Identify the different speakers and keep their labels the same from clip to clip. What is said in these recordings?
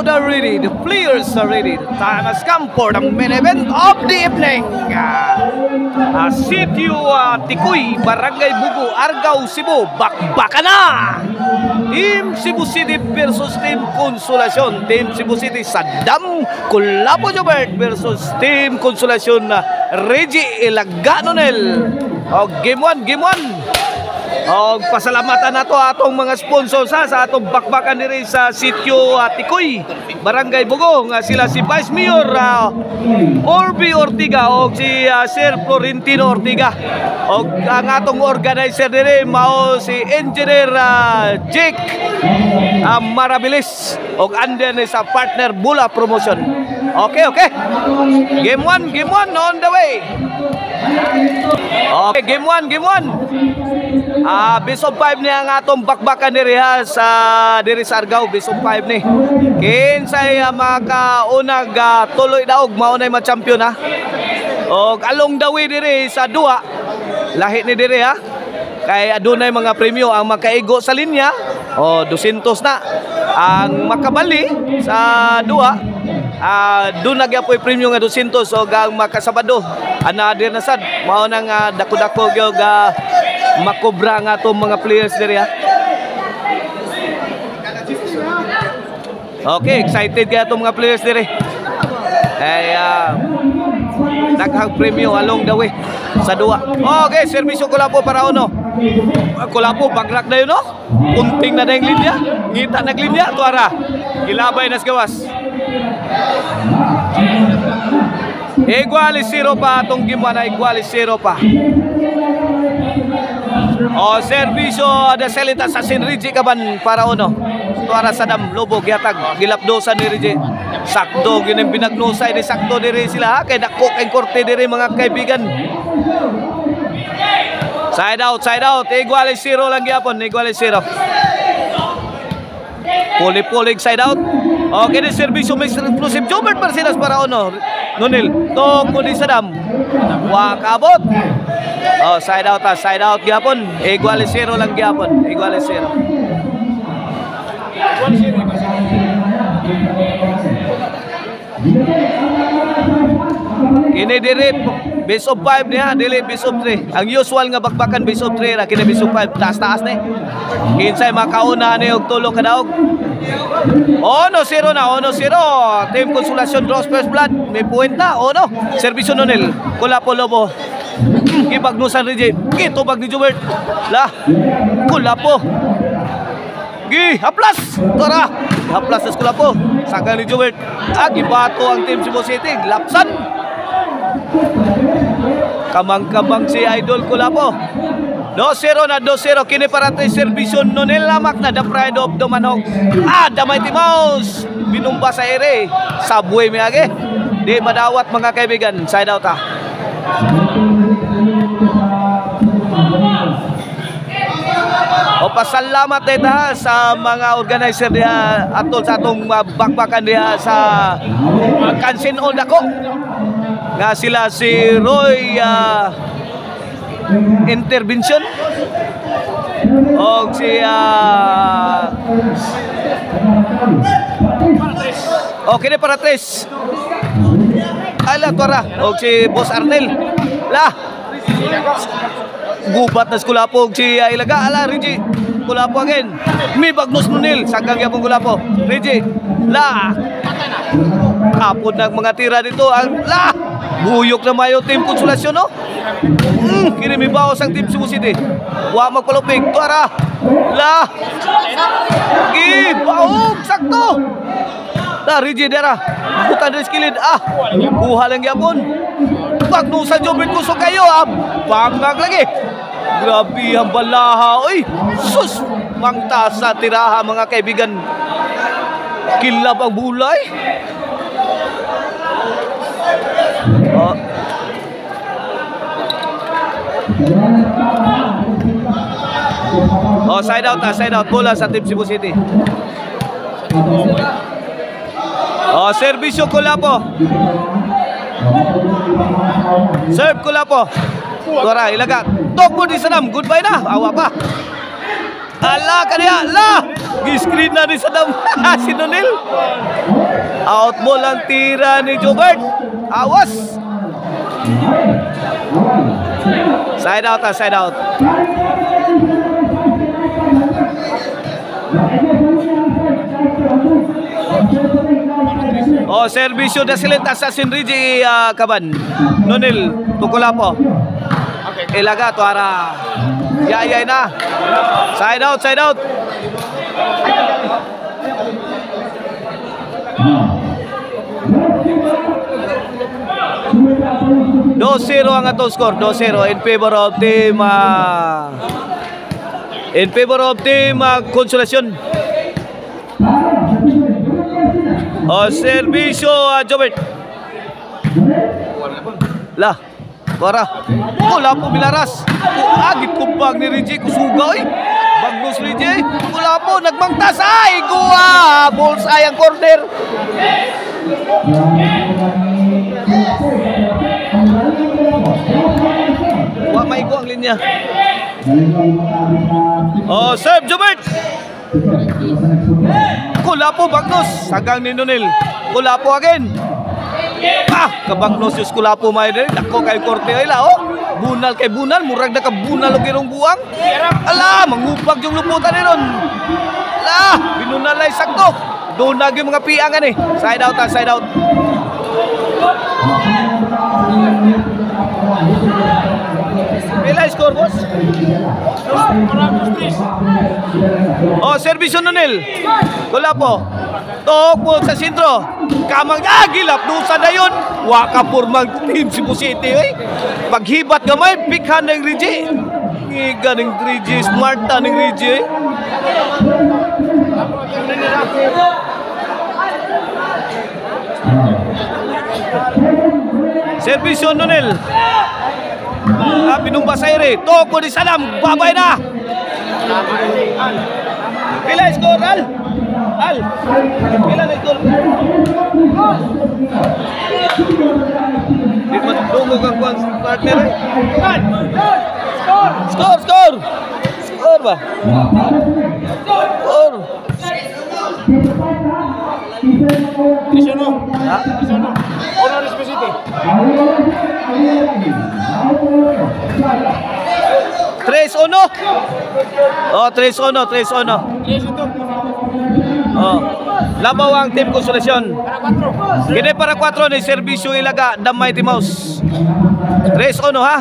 Speaker 1: crowd are ready, the players are ready. The time has come for the main event of the evening. Sitio Tikoy, Barangay Bugo, Argao, Cebu, bakbakan na! Team Cebu City versus Team Consolacion. Team Cebu City, Saddam Culapo Jobert versus Team Consolacion, Reggie Ilaganonel. Game 1, game 1. Pasalamatan nato atong mga sponsors sa atong bakbakan diri sa Sitio Tikoy, Barangay Bugo, nga sila si Vice Mayor Orby Ortiga o si Sir Florentino Ortiga, o ang atong organizer diri mao si Engineer Jake Marabilis, o andyan sa partner Bula Promotion. Okay. Game 1 on the way. Okay, game 1. Best of 5 ni ang atong bakbakan diri sa Argao, best of 5 ni. Kinsay makaunag tuloy daog maunay ma-champion ha. Og along the way diri sa duwa, lahi ni diri ha. Kay adunay mga premyo ang makaigo sa linya. 200 na. Ang makabali sa duwa, doon nagyapoy premyo nga 200. So ang makasabado anadir na sad mao nang dako-dako gyud makobra nga itong mga players diri ha. Okay, excited kaya itong mga players diri. Daghang premyo along the way sa duwa. Okay, serbisyo Kulapo para uno. Kulapo bagrak na yun no. Punting na yung linya. Ngita naglinya tuara. Ilabay na sa gawas. Igualis 0 pa atong gimana, igualis 0 pa. Servisyo ada selita sa Sinriji kaban para uno. Tuara Sadam Lobo gihatag gilapdosan ni Riji. Sakto gining binagnusay ni sakto diri sila kay dako kay korte diri mga kaibigan. Side out. Igualis 0 lang gyapon, igualis 0. Puli-pulig side out. Okay, ni servisyo Mr. Explosive Jobert Marcinas para uno. Nunil, tong muli Sadam. Wakabot. Side out gyapon. Igualis 0 lang gyapon, igualis 0. Kini diri base of 5 niya, dili base of 3. Ang usual nga bakbakan base of 3 ra, kini base of 5, taas ni. Kinsay makauna ni og tulo ka daog. 1-0 na, 1-0. Team Consolacion draws first blood. May point na, Servisyo Nonel, Kulapo Lobo. Gipagnusan Riji, gitubag ni Jubert. Kulapo. Haplas. Tara. Haplas sa Kulapo. Saka ni Jubert. Gibato ang Team Cebu City. Lapsan. Kamang-kamang si Idol Kulapo. 2-0 na, 2-0. Kini para tayo servisyo Nonel Lamak na the pride of the manok. The Mighty Mouse. Binumba sa ere. Subway miyagi. Di madawat mga kaibigan. Side out ha. Pasalamat dito sa mga organizer diha atol sa atong bakbakan diha sa Kansin Ondako. Nga sila si Roy Intervention o si okay ni para tres ala tuara o si Boss Arnel gubat na Kulapo si Ilaga Rigi Kulapo again may bagnos Nunil sagang yapong Kulapo Rigi kapod ng mga tira dito ang buyok na mayo Team Consolacion no. Kini may bawas ang Team Cebu City. Wa magpalupig. Tuara. Baog sakto. Rigi dera. Butan dari skilid. Kuha lang yapon. Pagnusan Jobert kusog kayo. Bangag lagi. Grabe ang balaha. Uy. Sus. Mangta sa tiraha mga kaibigan. Kilab ang bulay. Side out bola sa Team Cebu City. Servisyo Kulapo. Serve Kulapo. Tuara Ilaga. Tok mo di Sadam. Goodbye na. Awa pa. Ala kaniya. Gi-screen na ni Saddam. Si Nonel. Out ball ang tira ni Jobert. Awas. Side out, side out. Servisyo na silenta sa Sinriji Kaban. Nonil, tukula po. Ilaga, tuara. Yayay na. Side out, side out. 2-0 ang atong score. 2-0 in favor of team Consolacion. Servisyo Jobert. Lah, para. Wala po Milaras. Agit kumpag ni Reggie kusuga eh. Bagus Reggie. Wala po nagmangtas ay guwa. Bullseye ang corner. Wah, maigo ang linya. Serve Jobert. Kulapo Bagnos. Sagang ni Nonil. Kulapo again. Kabagnos yung Kulapo may din. Dako kay korte ay la Bunal kay bunal. Murag na ka bunal o girong buwang. Ala, mangupag yung luputan ni Ron. Ala, binunal ay sakto. Doon na yung mga piangan eh. Side out side out. Pila score, boss? Servisyo Nonel. Kulapo. Tokpo sa sentro. Kamang gilap dusa na yun. Waka purmang team Cebu City eh. Paghibat gamay, pikhan ng Reggie. Ngiga ng Reggie, smarta ng Reggie eh. Servisyo Nonel. Binumba sa ere. Toko di Salam. Babay na. Pila score, Al? Al? Pila na score? Di matungog ang partner eh. Score! Score ba? Score! Cristiano. Cristiano. Honor City. 3-1. 3-1. Labaw ang team Consolacion. Kini para 4 ni Servisyo Ilaga, The Mighty Mouse. 3-1 ha.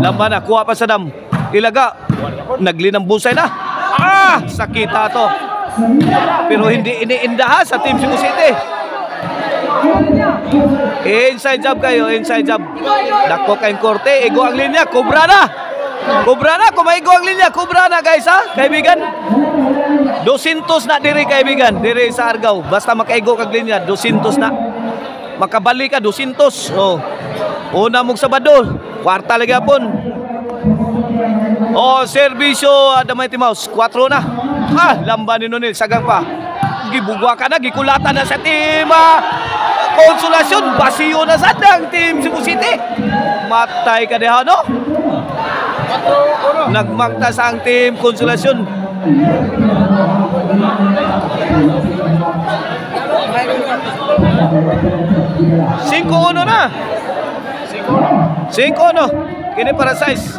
Speaker 1: Laban na, kuha pa sa Dam. Ilaga, naglinang busay na. Sakita to. Pero hindi iniinda ha sa team Cebu City. Inside job kayo, inside job. Dako kayong korte, igo ang linya, kubra na. Kumaigo ang linya, kubra na guys ha, kaibigan. 200 na diri kaibigan, diri sa Argao. Basta makaigo kag linya, 200 na. Makabalik ka, 200. Una mong Sabado, kwarta lagi hapon. Servisyo The Mighty Mouse, 4 na. Lamban ni Nonil, sagang pa. Gibugwa ka na, gikulatan na sa team Consolacion. Basiyo na sa dang team Cebu City. Matay ka diha no? Nagmangtas ang team Consolacion. Cinco uno na. 5-1. Kini para size.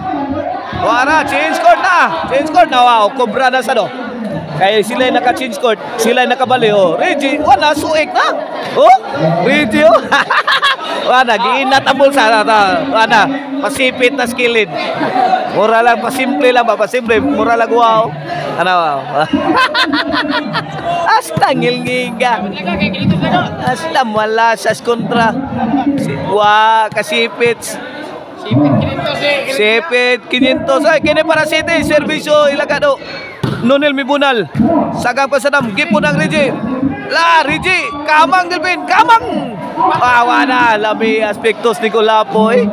Speaker 1: Wara, change court na. Wow, kobra na sa do. Kaya sila yung naka-change court, sila yung nakabali. Reggie, wala, suik na. Reggie, wala, giinat ang bulsa. Wala, pasipit na skilled. Mura lang, pasimple lang ba? Pasimple, mura lang, wow. Wow. Hasta ngilngiga. Hasta malasas kontra. Kasipit. Sipit 500. Ay, kini para City, Servisyo Ilagado. Nonel Mibunal. Sagang pa sa Dam, gipo ng Reggie. Reggie, kamang Delvin, kamang. Wala, lami aspektos ni Kulapo eh.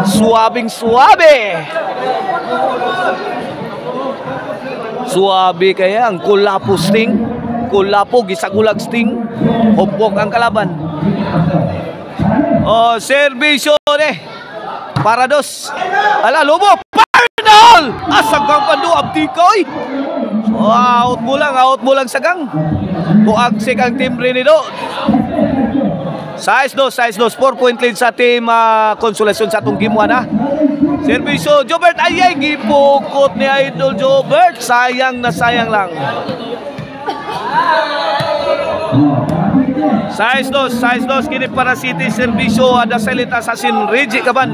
Speaker 1: Suabing suabe. Suabe kaya ang Kulapo Sting. Kulapo gisagulag Sting. Hubok ang kalaban. Servisyo para dos. Lubo. Final! Asagang pandu abdikoy. Out mo lang sagang. Tuagsik ang team Renido. Size 2, 4 point lead sa team Konsolasyon sa atong game 1 ha. Servisyo Jobert, ayay gipukot ni Idol Jobert. Sayang lang. Size 2 kini para City. Servisyo ada salita sa Reggie Caban.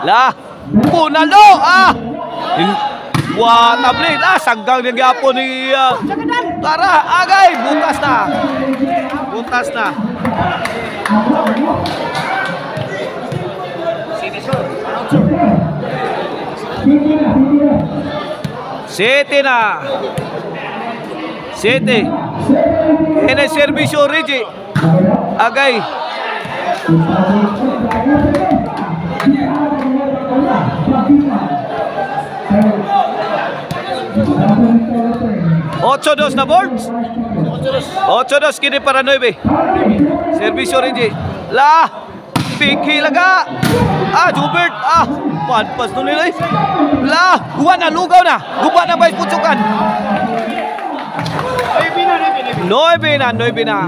Speaker 1: Lah, Punalo tablet saggang ng gapon ni Tara, agay butas na. City ini servisyo Reggie agay Ocho dos na boards. 8-2 kini para 9. Servisyo Reggie. Piki laga. Jubert. Panpas to nila. Guba na. Guba na ba putukan? 9 na.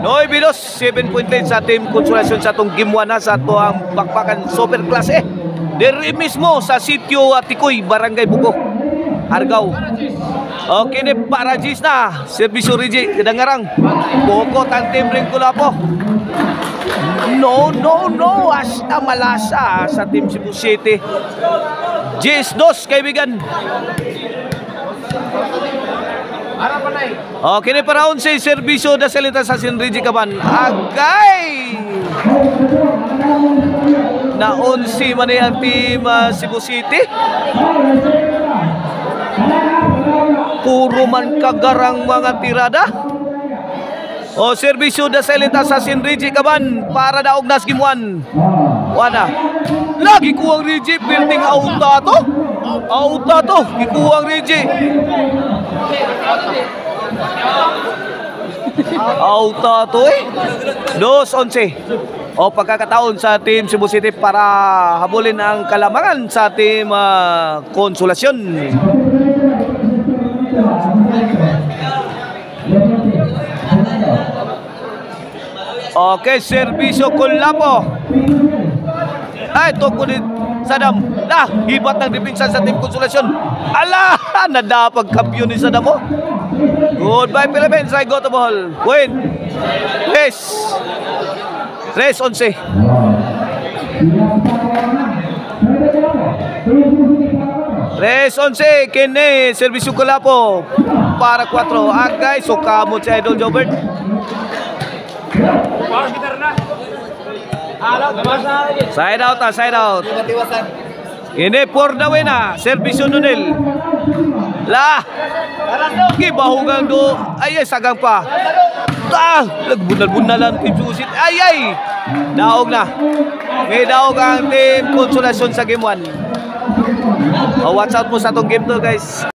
Speaker 1: 9-2, 7 point lead sa team Konsolasyon sa atong game 1 na sa ato ang bakbakan super klase. Diri mismo sa sitio Tikoy, Barangay Bugo, Argao. Okay ni Parajis na. Servisyo Reggie, kadangarang. Bukot ang team ring Kulapo. No. Hasta malasa sa team Cebu City. 10-2, kaibigan. Okay ni para 11, servisyo na salita sa Reggie Caban. Agay! Na 11 man ang team Cebu City. Puro man kagarang mga tirada. Servisyo na salita sa Reggie Caban para daog nas game 1. Wana. Lagi kuwang Reggie, building auta to. Gikuwang Reggie. Auta to 2-11. Pagkakataon sa team Cebu City para habulin ang kalamangan sa team Konsolasyon. Okay, servisyo Kulapo. Ito ko din Sadam. Hibat ng depensa sa team Konsolasyon. Nadapag kampiyon ni Sadam. Goodbye Philippines. I go to ball. Win. Race 11. Race 11. Kini servisyo Kulapo para 4. Agay sukamot si Idol Jobert. Side out. Ini for the win na. Servisyo Nunel. Gibahugang do. Sagang pa. Nagbunal-bunalan team Susit. Daog na. May daog ang team Konsolasyon sa game 1. Watch out po sa itong game to guys.